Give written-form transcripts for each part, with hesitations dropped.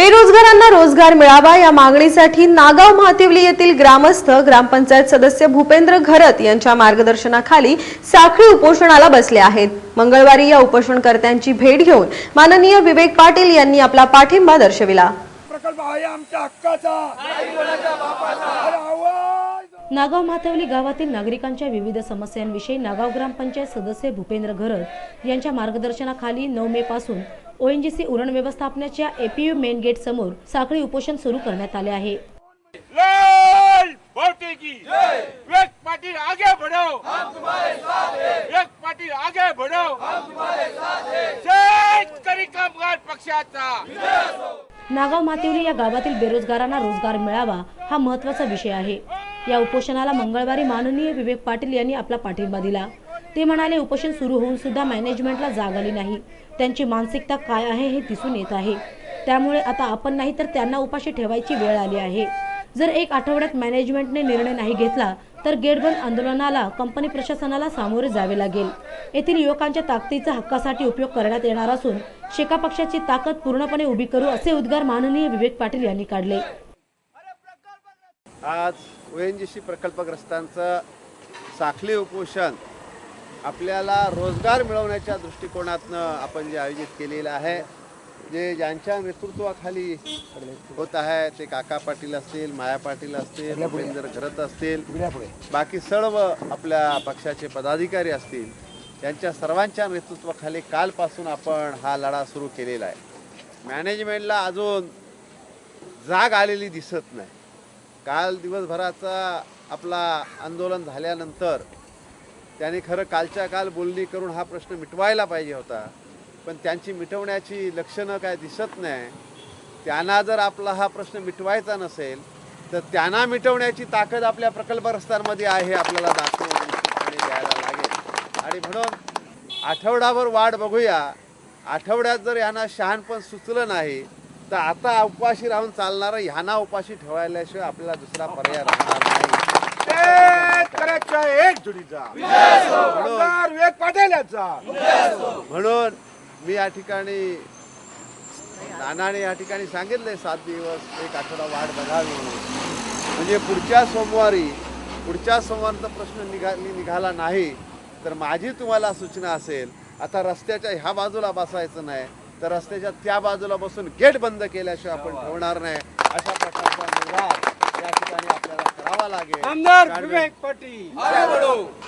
बेरोजगारांना रोजगार मिळावा या मागणीसाठी नागाव महातिवली येथील ग्रामस्थ ग्रामपंचायत सदस्य भूपेंद्र घरत यांच्या मार्गदर्शनाखाली साखळी उपोषणाला बसले आहेत। मंगळवारी या उपोषणकर्त्यांची भेट घेऊन माननीय विवेक पाटील यांनी आपला पाठिंबा दर्शविला। प्रकल्प आहे आमच्या हक्काचा, नाही कोणाच्या बापाचा। नागाव महातिवली गावातील नागरिकांच्या विविध समस्यांविषयी नागाव ग्रामपंचायत सदस्य भूपेंद्र घरत यांच्या मार्गदर्शनाखाली 9 मे पासून ओएनजीसी उरण व्यवस्थापनाच्या एपीयू मेन गेट समोर साखळी उपोषण सुरू करण्यात आले आहे। लाल बोटे की जय। विवेक पाटील आगे बढ़ो, हम तुम्हारे साथ हैं। विवेक पाटील आगे बढ़ो, हम तुम्हारे साथ हैं। शेतकरी कामगार पक्षाचा नागाव महातिवली या गावातील बेरोजगारांना रोजगार मिळावा हा महत्त्वाचा विषय आहे। या उपोषणाला मंगळवारी माननीय विवेक पाटील यांनी आपला पाठिंबा दिला। ते म्हणाले, उपोषण सुरू होऊन सुद्धा मॅनेजमेंटला जाग आली नाही। त्यांची मानसिकता काय आहे हे दिसून येत आहे। त्यामुळे आता आपण नाही तर त्यांना उपाशी ठेवायची वेळ आली आहे। जर 1 आठवड्यात मॅनेजमेंटने निर्णय नाही घेतला तर गेटबंद आंदोलनाला कंपनी प्रशासनाला सामोरे जावे लागेल। येथील युवकांच्या ताकदीचा हक्कासाठी उपयोग करण्यात येणार असून शेका पक्षाची ताकद पूर्णपणे उभी करू असे उद्गार माननीय विवेक पाटील यांनी काढले। आज ओएनजीसी प्रकल्पग्रस्तांचं साखळी उपोषण आपल्याला रोजगार मिळवण्याच्या दृष्टिकोनातून आपण जे आयोजित केलेलं आहे, जे ज्यांच्या नेतृत्वाखाली होत आहे ते काका पाटील असतील, माया पाटील असतील, भूपेंद्र घरत असतील, बाकी सर्व आपल्या पक्षाचे पदाधिकारी असतील, त्यांच्या सर्वांच्या नेतृत्वाखाली कालपासून आपण हा लढा सुरू केलेला आहे। मॅनेजमेंटला अजून जाग आलेली दिसत नाही। काल दिवसभराचा आपला आंदोलन झाल्यानंतर त्यांनी खरं कालच्या काल बोलणी करून हा प्रश्न मिटवायला पाहिजे होता, पण त्यांची मिटवण्याची लक्षणं काय दिसत नाही। त्यांना जर आपला हा प्रश्न मिटवायचा नसेल तर त्यांना मिटवण्याची ताकद आपल्या प्रकल्पग्रस्तांमध्ये आहे, आपल्याला दाखवून द्यायला लागेल। आणि म्हणून आठवडाभर वाट बघूया। आठवड्यात जर यांना शहाणपण सुचलं नाही तर आता उपाशी राहून चालणार, ह्यांना उपाशी ठेवायल्याशिवाय आपल्याला दुसरा पर्याय राहणार नाही। म्हणून मी या ठिकाणी नानाने या ठिकाणी सांगितले 7 दिवस 1 आठवडा वाट बघावी, म्हणजे पुढच्या सोमवारचा प्रश्न निघाला नाही तर माझी तुम्हाला सूचना असेल, आता रस्त्याच्या ह्या बाजूला बसायचं नाही तर रस्त्याच्या त्या बाजूला बसून गेट बंद केल्याशिवाय आपण ठेवणार नाही। अशा प्रकारचा निर्धार या ठिकाणी आपल्याला करावा लागेल। आमदार विवेक पाटील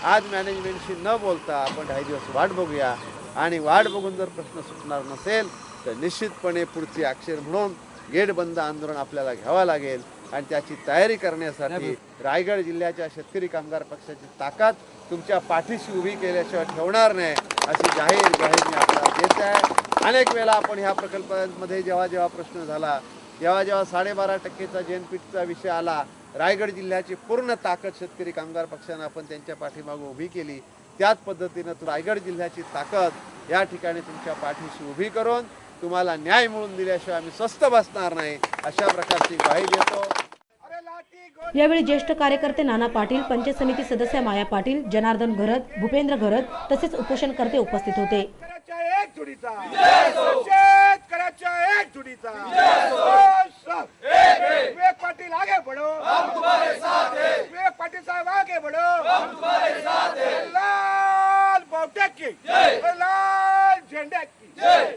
आज मॅनेजमेंटशी न बोलता आपण 2 दिवस वाट बघूया आणि वाट बघून जर प्रश्न सुटणार नसेल तर निश्चितपणे पुढची अक्षर म्हणून गेट बंद आंदोलन आपल्याला घ्यावं लागेल। आणि त्याची तयारी करण्यासाठी रायगड जिल्ह्याच्या शेतकरी कामगार पक्षाची ताकद तुमच्या पाठीशी उभी केल्याशिवाय ठेवणार नाही, अशी जाहीर मी आपल्याला देत आहे। अनेक वेळा आपण ह्या प्रकल्पांमध्ये जेव्हा प्रश्न झाला, जेव्हा 12.5% जेनपीटीचा विषय आला, रायगड जिल्ह्याची पूर्ण ताकद शेतकरी कामगार पक्षानं आपण त्यांच्या पाठीमागे उभी केली। त्याच पद्धतीनं रायगड जिल्ह्याची ताकद या ठिकाणी तुमच्या पाठीशी उभी करून तुम्हाला न्याय मिळवून दिल्याशिवाय आम्ही स्वस्थ बसणार नाही, अशा प्रकारची ग्वाही देतो। यावेळी ज्येष्ठ कार्यकर्ते नाना पाटील, पंचायत समिती सदस्य माया पाटील, जनार्दन घरत, भूपेंद्र घरत तसेच उपोषणकर्ते उपस्थित होते। विवेक पाटील आगे बढ़ो, हम तुम्हारे साथ हैं। विवेक पाटील साहब आगे बढ़ो, हम तुम्हारे साथ हैं। लाल बोटे की जय, लाल झंडे की जय।